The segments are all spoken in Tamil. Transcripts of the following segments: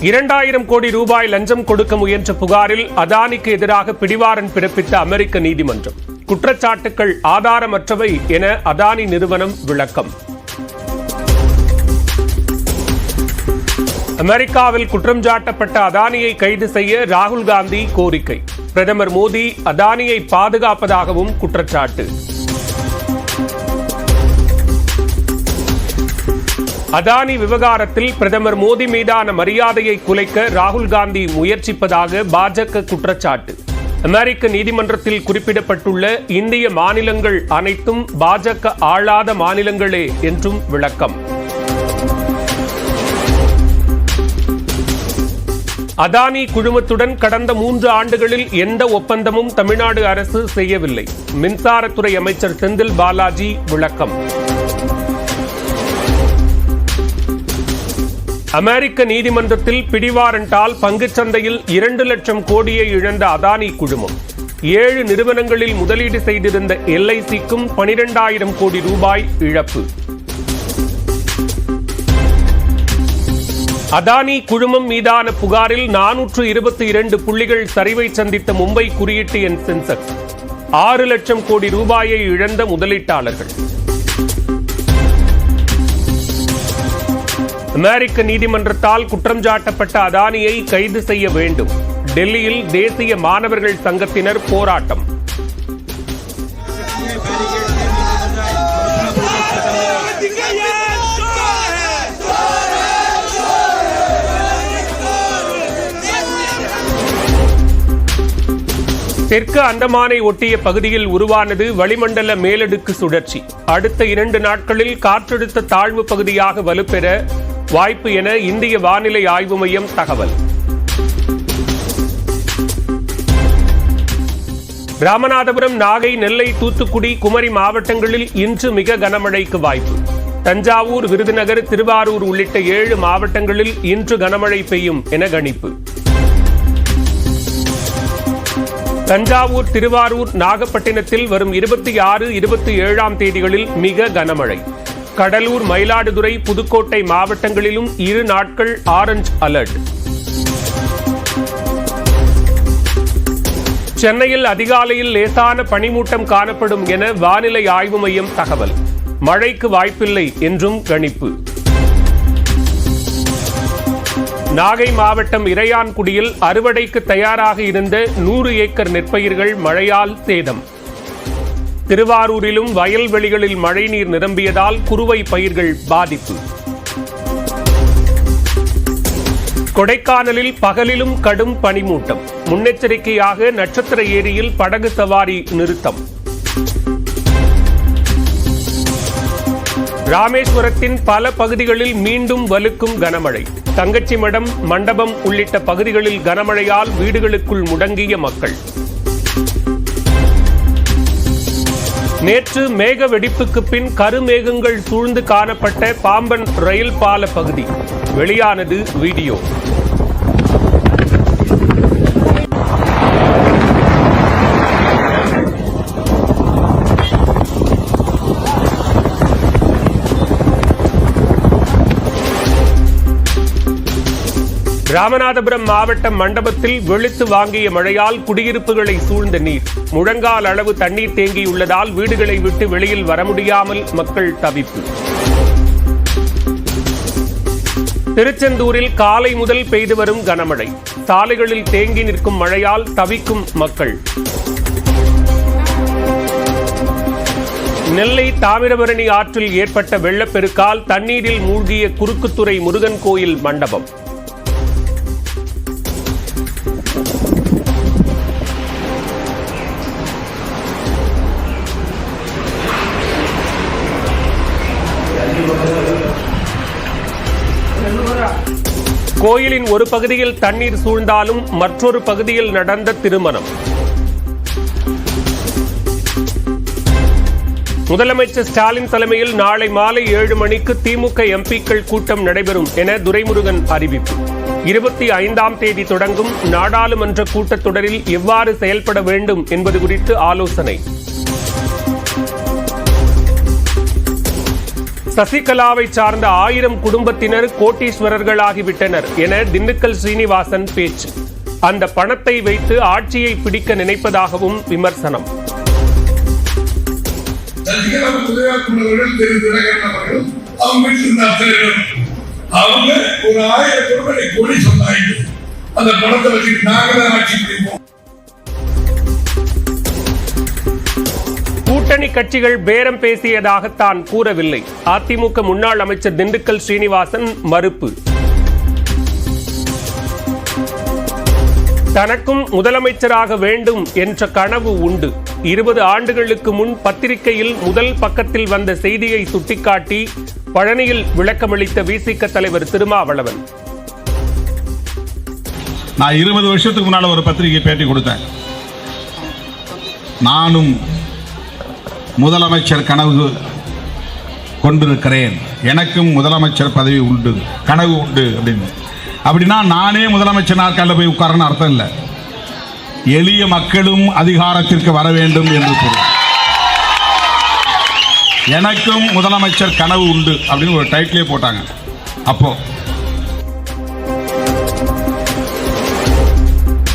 2,000 கோடி ரூபாய் லஞ்சம் கொடுக்க முயன்ற புகாரில் அதானிக்கு எதிராக பிடிவாரண்ட் பிறப்பித்த அமெரிக்க நீதிமன்றம். குற்றச்சாட்டுகள் ஆதாரமற்றவை என அதானி நிறுவனம் விளக்கம். அமெரிக்காவில் குற்றம் சாட்டப்பட்ட அதானியை கைது செய்ய ராகுல் காந்தி கோரிக்கை. பிரதமர் மோடி அதானியை பாதுகாப்பதாகவும் குற்றச்சாட்டு. அதானி விவகாரத்தில் பிரதமர் மோடி மீதான மரியாதையை குலைக்க ராகுல் காந்தி முயற்சிப்பதாக பாஜக குற்றச்சாட்டு. அமெரிக்க நீதிமன்றத்தில் குறிப்பிடப்பட்டுள்ள இந்திய மாநிலங்கள் அனைத்தும் பாஜக ஆளாத மாநிலங்களே என்றும் விளக்கம். அதானி குழுமத்துடன் கடந்த 3 ஆண்டுகளில் எந்த ஒப்பந்தமும் தமிழ்நாடு அரசு செய்யவில்லை. மின்சாரத்துறை அமைச்சர் செந்தில் பாலாஜி விளக்கம். அமெரிக்க நீதிமன்றத்தில் பிடிவாரண்டால் பங்குச்சந்தையில் 2 லட்சம் கோடியை இழந்த அதானி குழுமம். 7 நிறுவனங்களில் முதலீடு செய்திருந்த LICக்கும் 12,000 கோடி ரூபாய் இழப்பு. அதானி குழுமம் மீதான புகாரில் 422 புள்ளிகள் சரிவை சந்தித்த மும்பை குறியீட்டு எண் சென்செக்ஸ். 6 லட்சம் கோடி ரூபாயை இழந்த முதலீட்டாளர்கள். அமெரிக்க நீதிமன்றத்தால் குற்றம் சாட்டப்பட்ட அதானியை கைது செய்ய வேண்டும். டெல்லியில் தேசிய மாணவர்கள் சங்கத்தினர் போராட்டம். தெற்கு அந்தமானை ஒட்டிய பகுதியில் உருவானது வளிமண்டல மேலடுக்கு சுழற்சி. அடுத்த 2 நாட்களில் காற்றழுத்த தாழ்வு பகுதியாக வலுப்பெற வாய்ப்பு என இந்திய வானிலை ஆய்வு மையம் தகவல். ராமநாதபுரம், நாகை, நெல்லை, தூத்துக்குடி, குமரி மாவட்டங்களில் இன்று மிக கனமழைக்கு வாய்ப்பு. தஞ்சாவூர், விருதுநகர், திருவாரூர் உள்ளிட்ட 7 மாவட்டங்களில் இன்று கனமழை பெய்யும் என கணிப்பு. தஞ்சாவூர், திருவாரூர், நாகப்பட்டினத்தில் வரும் 26, 27ஆம் தேதிகளில் மிக கனமழை. கடலூர், மயிலாடுதுறை, புதுக்கோட்டை மாவட்டங்களிலும் 2 நாட்கள் ஆரஞ்ச் அலர்ட். சென்னையில் அதிகாலையில் லேசான பனிமூட்டம் காணப்படும் என வானிலை ஆய்வு மையம் தகவல். மழைக்கு வாய்ப்பில்லை என்றும் கணிப்பு. நாகை மாவட்டம் இறையான்குடியில் அறுவடைக்கு தயாராக இருந்த 100 ஏக்கர் நெற்பயிர்கள் மழையால் சேதம். திருவாரூரிலும் வயல்வெளிகளில் மழைநீர் நிரம்பியதால் குறுவை பயிர்கள் பாதிப்பு. கொடைக்கானலில் பகலிலும் கடும் பனிமூட்டம். முன்னெச்சரிக்கையாக நட்சத்திர ஏரியில் படகு சவாரி நிறுத்தம். ராமேஸ்வரத்தின் பல பகுதிகளில் மீண்டும் வலுக்கும் கனமழை. தங்கச்சிமடம், மண்டபம் உள்ளிட்ட பகுதிகளில் கனமழையால் வீடுகளுக்குள் முடங்கிய மக்கள். நேற்று மேக வெடிப்புக்கு பின் கருமேகங்கள் சூழ்ந்து காணப்பட்ட பாம்பன் ரயில் பால பகுதி. வெளியானது வீடியோ. ராமநாதபுரம் மாவட்டம் மண்டபத்தில் வெளுத்து வாங்கிய மழையால் குடியிருப்புகளை சூழ்ந்த நீர். முழங்கால் அளவு தண்ணீர் தேங்கியுள்ளதால் வீடுகளை விட்டு வெளியில் வர முடியாமல் மக்கள் தவிப்பு. திருச்செந்தூரில் காலை முதல் பெய்து வரும் கனமழை. சாலைகளில் தேங்கி நிற்கும் மழையால் தவிக்கும் மக்கள். நெல்லை தாமிரபரணி ஆற்றில் ஏற்பட்ட வெள்ளப்பெருக்கால் தண்ணீரில் மூழ்கிய குறுக்குத்துறை முருகன் கோயில் மண்டபம். கோயிலின் ஒரு பகுதியில் தண்ணீர் சூழ்ந்தாலும் மற்றொரு பகுதியில் நடந்த திருமணம். முதலமைச்சர் ஸ்டாலின் தலைமையில் நாளை மாலை 7 மணிக்கு திமுக எம்பிக்கள் கூட்டம் நடைபெறும் என துரைமுருகன் அறிவிப்பு. 25ஆம் தேதி தொடங்கும் நாடாளுமன்ற கூட்டத்தொடரில் எவ்வாறு செயல்பட வேண்டும் என்பது குறித்து ஆலோசனை. சசிகலாவை சார்ந்த 1000 குடும்பத்தினர் கோட்டீஸ்வரர்களாகிவிட்டனர் என திண்டுக்கல் சீனிவாசன் பேச்சு. அந்த பணத்தை வைத்து ஆட்சியை பிடிக்க நினைப்பதாகவும் விமர்சனம். அவங்க ஒரு 1000 ரூபாய் கோடி சொன்னாங்க. அந்த பணத்தை வச்சு நாங்களே ஆட்சி பிடிப்போம். கூட்டணி கட்சிகள் பேரம் பேசியதாக தான் கூறவில்லை. அதிமுக முன்னாள் அமைச்சர் திண்டுக்கல் சீனிவாசன் மறுப்பு. தனக்கும் முதலமைச்சராக வேண்டும் என்ற கனவு உண்டு. 20 ஆண்டுகளுக்கு முன் பத்திரிகையில் முதல் பக்கத்தில் வந்த செய்தியை சுட்டிக்காட்டி பழனியில் விளக்கமளித்த விசிக தலைவர் திருமாவளவன். நான் 20 வருஷத்துக்கு முன்னால ஒரு பத்திரிகை பேட்டி கொடுத்தேன். நானும் முதலமைச்சர் கனவு கொண்டிருக்கிறேன், எனக்கும் முதலமைச்சர் பதவி உண்டு, கனவு உண்டு அப்படின்னு. அப்படின்னா நானே முதலமைச்சர் நாற்காலில் போய் உட்காரன்னு அர்த்தம் இல்லை. எளிய மக்களும் அதிகாரத்திற்கு வர வேண்டும் என்று பொருள். எனக்கும் முதலமைச்சர் கனவு உண்டு அப்படின்னு ஒரு டைட்டிலே போட்டாங்க. அப்போ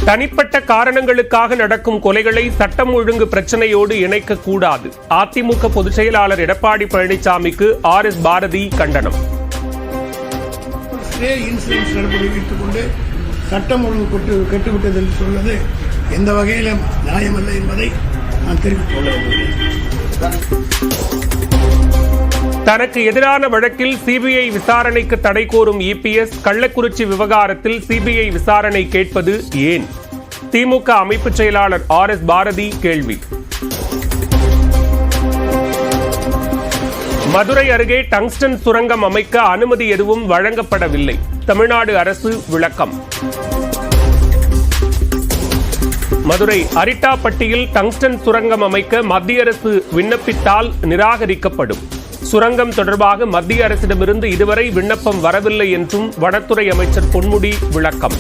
தனிப்பட்ட காரணங்களுக்காக நடக்கும் கொலைகளை சட்டம் ஒழுங்கு பிரச்சனையோடு இணைக்க கூடாது. அதிமுக பொதுச் செயலாளர் எடப்பாடி பழனிசாமிக்கு RS பாரதி கண்டனம். சட்டம் ஒழுங்கு கெட்டுவிட்டது என்று சொல்வது எந்த வகையிலும் நியாயமல்ல என்பதை நான் தெரிவித்துக் கொள்ள விரும்புகிறேன். தனக்கு எதிரான வழக்கில் சிபிஐ விசாரணைக்கு தடை கோரும் EPS கள்ளக்குறிச்சி விவகாரத்தில் சிபிஐ விசாரணை கேட்பது ஏன்? திமுக அமைப்பு செயலாளர் RS பாரதி கேள்வி. மதுரை அருகே டங்ஸ்டன் சுரங்கம் அமைக்க அனுமதி எதுவும் வழங்கப்படவில்லை. தமிழ்நாடு அரசு விளக்கம். மதுரை அரிட்டாப்பட்டியில் டங்ஸ்டன் சுரங்கம் அமைக்க மத்திய அரசு விண்ணப்பித்தால் நிராகரிக்கப்படும். சுரங்கம் தொடர்பாக மத்திய அரசிடமிருந்து இதுவரை விண்ணப்பம் வரவில்லை என்றும் வனத்துறை அமைச்சர் பொன்முடி விளக்கம்.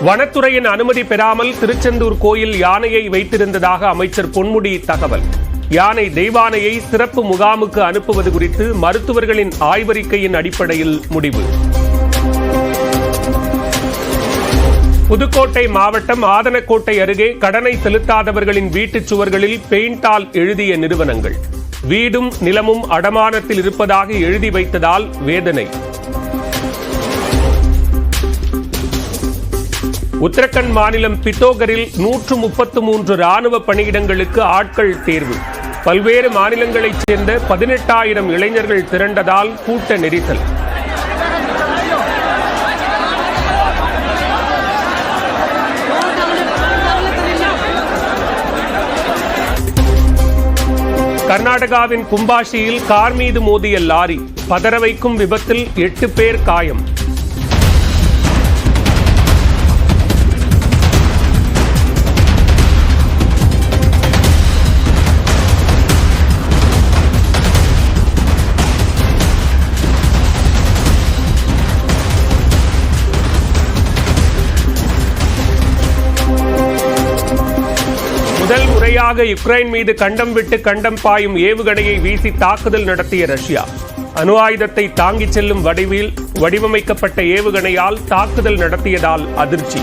வனத்துறையின் அனுமதி பெறாமல் திருச்செந்தூர் கோயில் யானையை வைத்திருந்ததாக அமைச்சர் பொன்முடி தகவல். யானை தெய்வானையை சிறப்பு முகாமுக்கு அனுப்புவது குறித்து மருத்துவர்களின் ஆய்வறிக்கையின் அடிப்படையில் முடிவு. புதுக்கோட்டை மாவட்டம் ஆதனக்கோட்டை அருகே கடனை செலுத்தாதவர்களின் வீட்டுச் சுவர்களில் பெயிண்டால் எழுதிய நிறுவனங்கள். வீடும் நிலமும் அடமானத்தில் இருப்பதாக எழுதி வைத்ததால் வேதனை. உத்தரகண்ட் மாநிலம் பித்தோகரில் 133 ராணுவ பணியிடங்களுக்கு ஆட்கள் தேர்வு. பல்வேறு மாநிலங்களைச் சேர்ந்த 18,000 இளைஞர்கள் திரண்டதால் கூட்ட நெரிசல். கர்நாடகாவின் கும்பாஷியில் கார் மீது மோதிய லாரி. பதற வைக்கும் விபத்தில் 8 பேர் காயம். முதல் முறையாக யுக்ரைன் மீது கண்டம் விட்டு கண்டம் பாயும் ஏவுகணையை வீசி தாக்குதல் நடத்திய ரஷ்யா. அணு ஆயுதத்தை தாங்கிச் செல்லும் வடிவில் வடிவமைக்கப்பட்ட ஏவுகணையால் தாக்குதல் நடத்தியதால் அதிர்ச்சி.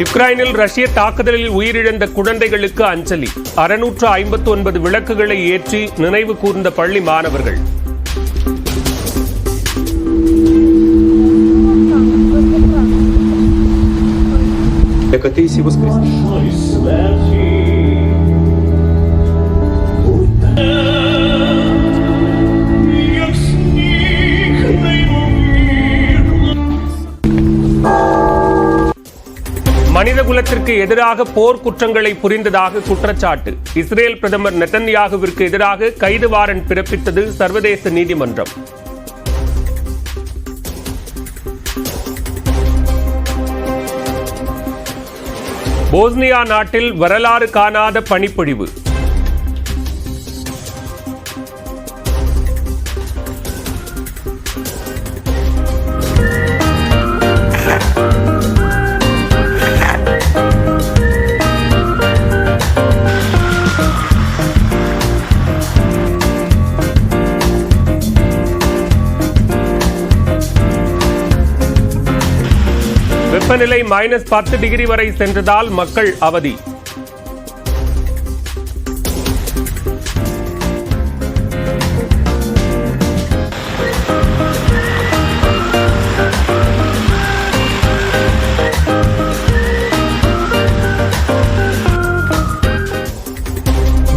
யுக்ரைனில் ரஷ்ய தாக்குதலில் உயிரிழந்த குழந்தைகளுக்கு அஞ்சலி. 659 விளக்குகளை ஏற்றி நினைவு கூர்ந்த பள்ளி மாணவர்கள். மனிதகுலத்திற்கு எதிராக போர் குற்றங்களை புரிந்ததாக குற்றச்சாட்டு. இஸ்ரேல் பிரதமர் நெதன்யாகுவிற்கு எதிராக கைது வாரண்ட் பிறப்பித்தது சர்வதேச நீதிமன்றம். போஸ்னியா நாட்டில் வரலாறு காணாத பனிப்பொழிவு. வெப்பநிலை -10 டிகிரி வரை சென்றதால் மக்கள் அவதி.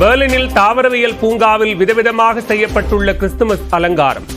பெர்லினில் தாவரவியல் பூங்காவில் விதவிதமாக செய்யப்பட்டுள்ள கிறிஸ்துமஸ் அலங்காரம்.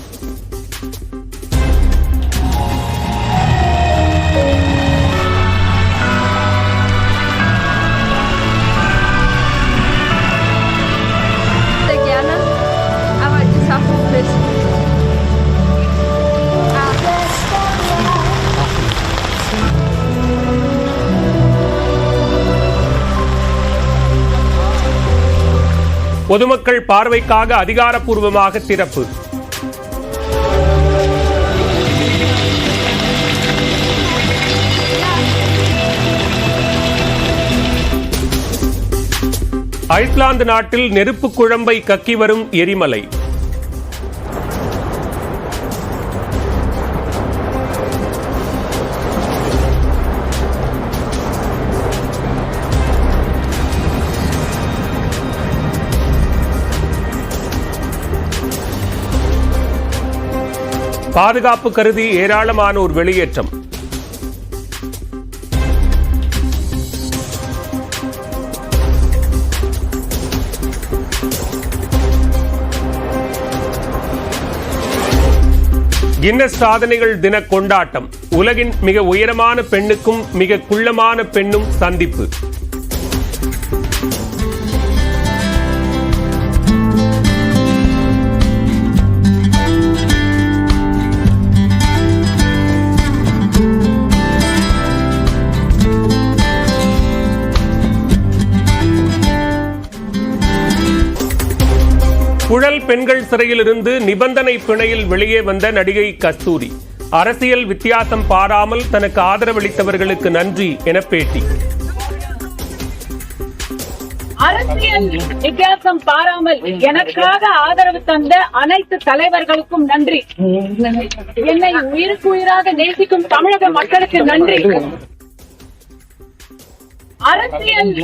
பொதுமக்கள் பார்வைக்காக அதிகாரப்பூர்வமாக திறப்பு. ஐஸ்லாந்து நாட்டில் நெருப்பு குழம்பை கக்கி வரும் எரிமலை. பாதுகாப்பு கருதி ஏராளமானோர் வெளியேற்றம். கின்னஸ் சாதனைகள் தின கொண்டாட்டம். உலகின் மிக உயரமான பெண்ணுக்கும் மிக குள்ளமான பெண்ணும் சந்திப்பு. புழல் பெண்கள் சிறையிலிருந்து நிபந்தனை பிணையில் வெளியே வந்த நடிகை கஸ்தூரி. அரசியல் வித்தியாசம் பாராமல் தனக்கு ஆதரவளித்தவர்களுக்கு நன்றி என பேட்டி. அரசியல் வித்தியாசம் பாராமல் எனக்காக ஆதரவு தந்த அனைத்து தலைவர்களுக்கும் நன்றி. என்னை உயிருக்கு உயிராக நேசிக்கும் தமிழக மக்களுக்கு நன்றி. அரசியல்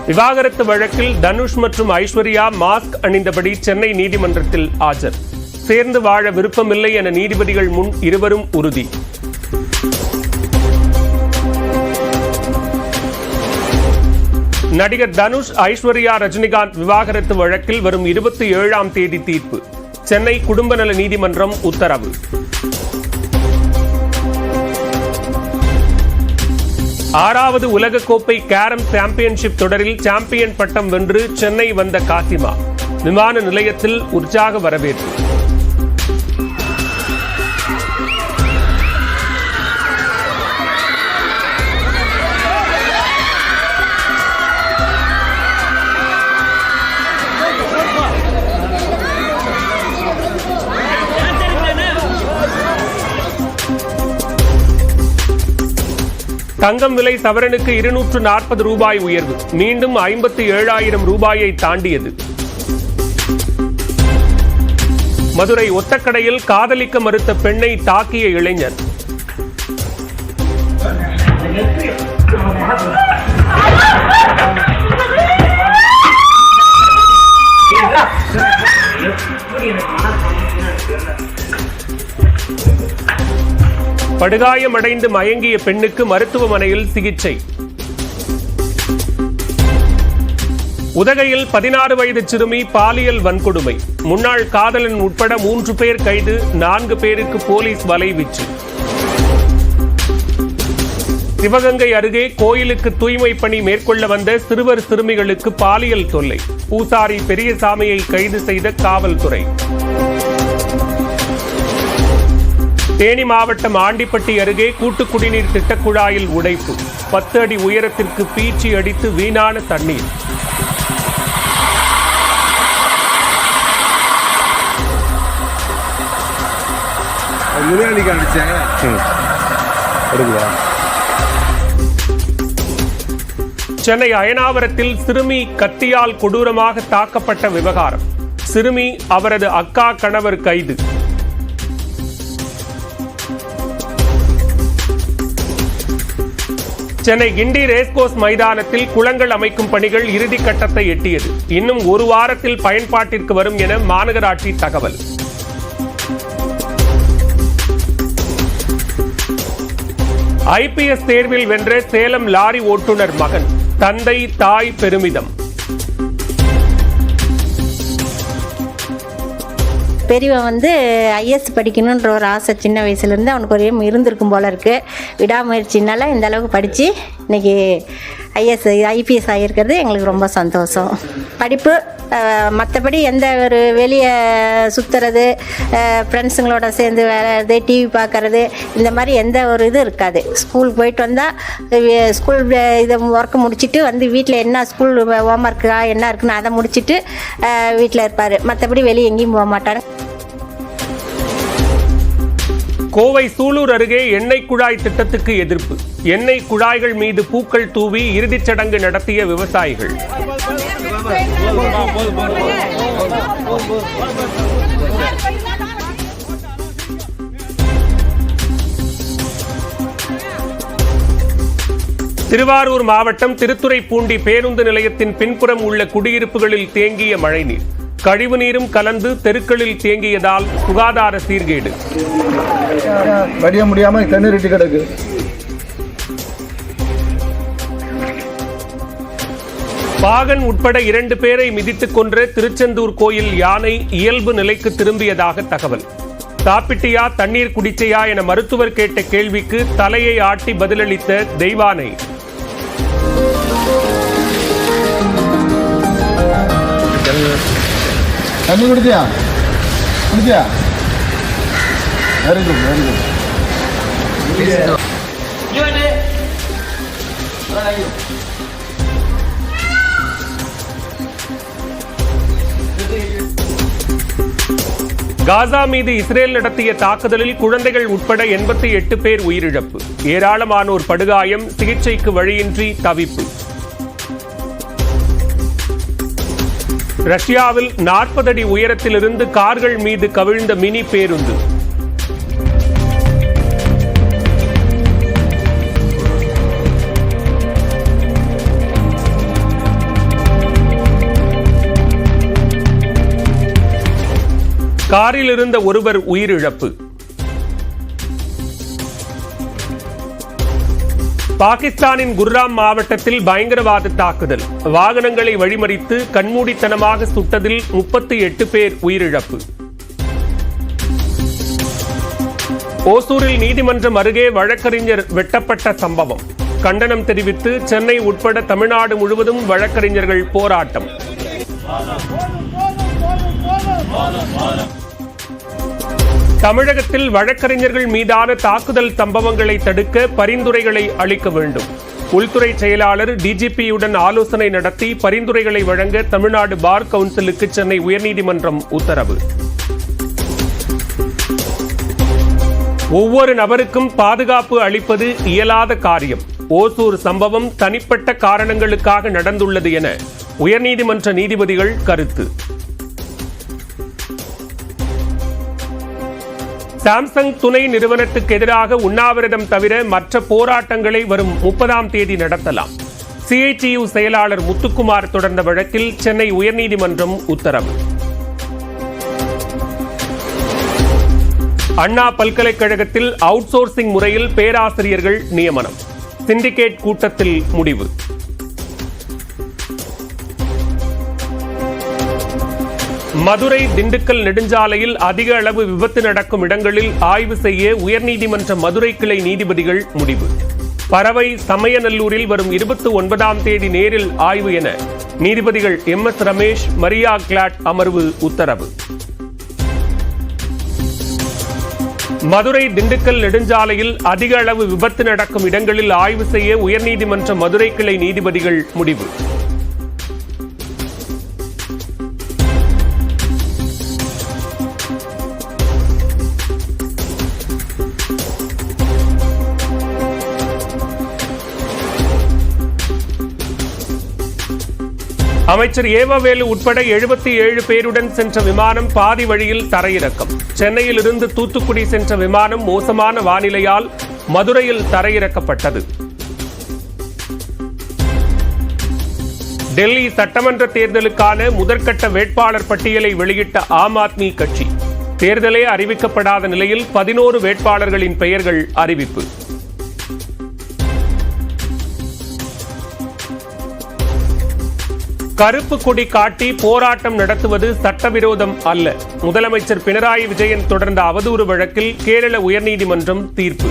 விவாகரத்து வழக்கில் தனுஷ் மற்றும் ஐஸ்வர்யா மாஸ்க் அணிந்தபடி சென்னை நீதிமன்றத்தில் ஆஜர். சேர்ந்து வாழ விருப்பமில்லை என நீதிபதிகள் முன் இருவரும் உறுதி. நடிகர் தனுஷ், ஐஸ்வர்யா, ரஜினிகாந்த் விவாகரத்து வழக்கில் வரும் 27ஆம் தேதி தீர்ப்பு. சென்னை குடும்ப நல நீதிமன்றம் உத்தரவு. ஆறாவது உலகக்கோப்பை கேரம் சாம்பியன்ஷிப் தொடரில் சாம்பியன் பட்டம் வென்று சென்னை வந்த காசிமா. விமான நிலையத்தில் உற்சாக வரவேற்பு. தங்கம் விலை சவரனுக்கு 240 ரூபாய் உயர்வு. மீண்டும் 57,000 ரூபாயை தாண்டியது. மதுரை ஒத்தக்கடையில் காதலிக்க மறுத்த பெண்ணை தாக்கிய இளைஞர். படுகாயமடைந்து மயங்கிய பெண்ணுக்கு மருத்துவமனையில் சிகிச்சை. உதகையில் 16 வயது சிறுமி பாலியல் வன்கொடுமை. முன்னாள் காதலன் உட்பட 3 பேர் கைது, 4 பேருக்கு போலீஸ் வலைவீச்சு. சிவகங்கை அருகே கோயிலுக்கு தூய்மை பணி மேற்கொள்ள வந்த சிறுவர் சிறுமிகளுக்கு பாலியல் தொல்லை. பூசாரி பெரியசாமியை கைது செய்த காவல்துறை. தேனி மாவட்டம் ஆண்டிப்பட்டி அருகே கூட்டு குடிநீர் திட்டக்குழாயில் உடைப்பு. 10 அடி உயரத்திற்கு பீச்சி அடித்து வீணான தண்ணீர். சென்னை அயனாவரத்தில் சிறுமி கத்தியால் கொடூரமாக தாக்கப்பட்ட விவகாரம். சிறுமி அவரது அக்கா கணவர் கைது. சென்னை கிண்டி ரேஸ்கோர்ஸ் மைதானத்தில் குளங்கள் அமைக்கும் பணிகள் இறுதி கட்டத்தை எட்டியது. இன்னும் ஒரு வாரத்தில் பயன்பாட்டிற்கு வரும் என மாநகராட்சி தகவல். ஐபிஎஸ் தேர்வில் வென்ற சேலம் லாரி ஓட்டுநர் மகன். தந்தை தாய் பெருமிதம். பெரியவன் ஐஎஸ் படிக்கணுன்ற ஒரு ஆசை சின்ன வயசுலேருந்து அவனுக்கு ஒரு இருந்திருக்கும் போல இருக்குது. விடாமுயற்சினால இந்த அளவுக்கு படித்து இன்றைக்கி ஐபிஎஸ் ஆகியிருக்கிறது எங்களுக்கு ரொம்ப சந்தோஷம். படிப்பு மற்றபடி எந்த ஒரு வெளியே சுற்றுறது, ஃப்ரெண்ட்ஸுங்களோட சேர்ந்து விளையாடுறது, டிவி பார்க்குறது, இந்த மாதிரி எந்த ஒரு இது இருக்காது. ஸ்கூலுக்கு போயிட்டு வந்தால் ஸ்கூல் இதை ஒர்க்கு முடிச்சுட்டு வீட்டில் என்ன ஸ்கூல் ஹோம் ஒர்க்கா என்ன இருக்குன்னு அதை முடிச்சுட்டு வீட்டில் இருப்பார். மற்றபடி வெளியே எங்கேயும் போக மாட்டார். கோவை சூலூர் அருகே எண்ணெய் குழாய் திட்டத்துக்கு எதிர்ப்பு. எண்ணெய் குழாய்கள் மீது பூக்கள் தூவி இறுதிச் சடங்கு நடத்திய விவசாயிகள். திருவாரூர் மாவட்டம் திருத்துறைப்பூண்டி பேருந்து நிலையத்தின் பின்புறம் உள்ள குடியிருப்புகளில் தேங்கிய மழைநீர். கழிவுநீரும் கலந்து தெருக்களில் தேங்கியதால் சுகாதார சீர்கேடு. வடிய முடியாம தண்ணீர் கிடக்கு. பாகன் உட்பட 2 பேரை மிதித்துக் கொன்ற திருச்செந்தூர் கோயில் யானை இயல்பு நிலைக்கு திரும்பியதாக தகவல். சாப்பிட்டியா தண்ணீர் குடிச்சையா என மருத்துவர் கேட்ட கேள்விக்கு தலையை ஆட்டி பதிலளித்த தெய்வானை. தண்ணி குடிச்சியா? Very good, very good. Gaza மீது இஸ்ரேல் நடத்திய தாக்குதலில் குழந்தைகள் உட்பட 88 பேர் உயிரிழப்பு. ஏராளமானோர் படுகாயம். சிகிச்சைக்கு வழியின்றி தவிப்பு. ரஷ்யாவில் 40 அடி உயரத்திலிருந்து கார்கள் மீது கவிழ்ந்த மினி பேருந்து. காரில் இருந்த ஒருவர் உயிரிழப்பு. பாகிஸ்தானின் குர்ராம் மாவட்டத்தில் பயங்கரவாத தாக்குதல். வாகனங்களை வழிமறித்து கண்மூடித்தனமாக சுட்டதில் 38 பேர் உயிரிழப்பு. ஓசூரில் நீதிமன்றம் அருகே வழக்கறிஞர் வெட்டப்பட்ட சம்பவம். கண்டனம் தெரிவித்து சென்னை உட்பட தமிழ்நாடு முழுவதும் வழக்கறிஞர்கள் போராட்டம். தமிழகத்தில் வழக்கறிஞர்கள் மீதான தாக்குதல் சம்பவங்களை தடுக்க பரிந்துரைகளை அளிக்க வேண்டும். உள்துறை செயலாளர் டிஜிபியுடன் ஆலோசனை நடத்தி பரிந்துரைகளை வழங்க தமிழ்நாடு பார் கவுன்சிலுக்கு சென்னை உயர்நீதிமன்றம் உத்தரவு. ஒவ்வொரு நபருக்கும் பாதுகாப்பு அளிப்பது இயலாத காரியம். ஓசூர் சம்பவம் தனிப்பட்ட காரணங்களுக்காக நடந்துள்ளது என உயர்நீதிமன்ற நீதிபதிகள் கருத்து. சாம்சங் துணை நிறுவனத்துக்கு எதிராக உண்ணாவிரதம் தவிர மற்ற போராட்டங்களை வரும் 30ஆம் தேதி நடத்தலாம். சிஐடியு செயலாளர் முத்துக்குமார் தொடர்ந்த வழக்கில் சென்னை உயர்நீதிமன்றம் உத்தரவு. அண்ணா பல்கலைக்கழகத்தில் அவுட் சோர்சிங் முறையில் பேராசிரியர்கள் நியமனம். சிண்டிகேட் கூட்டத்தில் முடிவு. மதுரை திண்டுக்கல் நெடுஞ்சாலையில் அதிக அளவு விபத்து நடக்கும் இடங்களில் ஆய்வு செய்ய உயர்நீதிமன்ற மதுரை கிளை நீதிபதிகள் முடிவு. பரவை சமயநல்லூரில் வரும் 29ஆம் தேதி நேரில் ஆய்வு என நீதிபதிகள் MS ரமேஷ், மரியா கிளாட் அமர்வு உத்தரவு. மதுரை திண்டுக்கல் நெடுஞ்சாலையில் அதிக அளவு விபத்து நடக்கும் இடங்களில் ஆய்வு செய்ய உயர்நீதிமன்ற மதுரை கிளை நீதிபதிகள் முடிவு. அமைச்சர் ஏவவேலு உட்பட 77 பேருடன் சென்ற விமானம் பாதி வழியில் தரையிறக்கம். சென்னையில் இருந்து தூத்துக்குடி சென்ற விமானம் மோசமான வானிலையால் மதுரையில் தரையிறக்கப்பட்டது. டெல்லி சட்டமன்ற தேர்தலுக்கான முதற்கட்ட வேட்பாளர் பட்டியலை வெளியிட்ட ஆம் ஆத்மி கட்சி. தேர்தலே அறிவிக்கப்படாத நிலையில் 11 வேட்பாளர்களின் பெயர்கள் அறிவிப்பு. கருப்பு கொடி காட்டி போராட்டம் நடத்துவது சட்டவிரோதம் அல்ல. முதலமைச்சர் பினராயி விஜயன் தொடர்ந்த அவதூறு வழக்கில் கேரள உயர்நீதிமன்றம் தீர்ப்பு.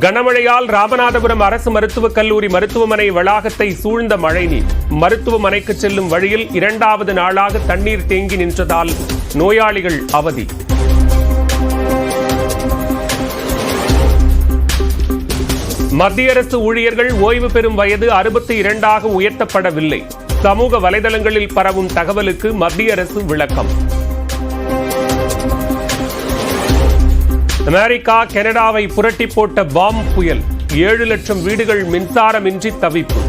கனமழையால் ராமநாதபுரம் அரசு மருத்துவக் கல்லூரி மருத்துவமனை வளாகத்தை சூழ்ந்த மழைநீர். மருத்துவமனைக்கு செல்லும் வழியில் 2வது நாளாக தண்ணீர் தேங்கி நின்றதால் நோயாளிகள் அவதி. மத்திய அரசு ஊழியர்கள் ஓய்வு பெறும் வயது 62ஆக உயர்த்தப்படவில்லை. சமூக வலைதளங்களில் பரவும் தகவலுக்கு மத்திய அரசு விளக்கம். அமெரிக்கா கனடாவை புரட்டி போட்ட பாம் புயல். 7 லட்சம் வீடுகள் மின்சாரமின்றி தவிப்பு.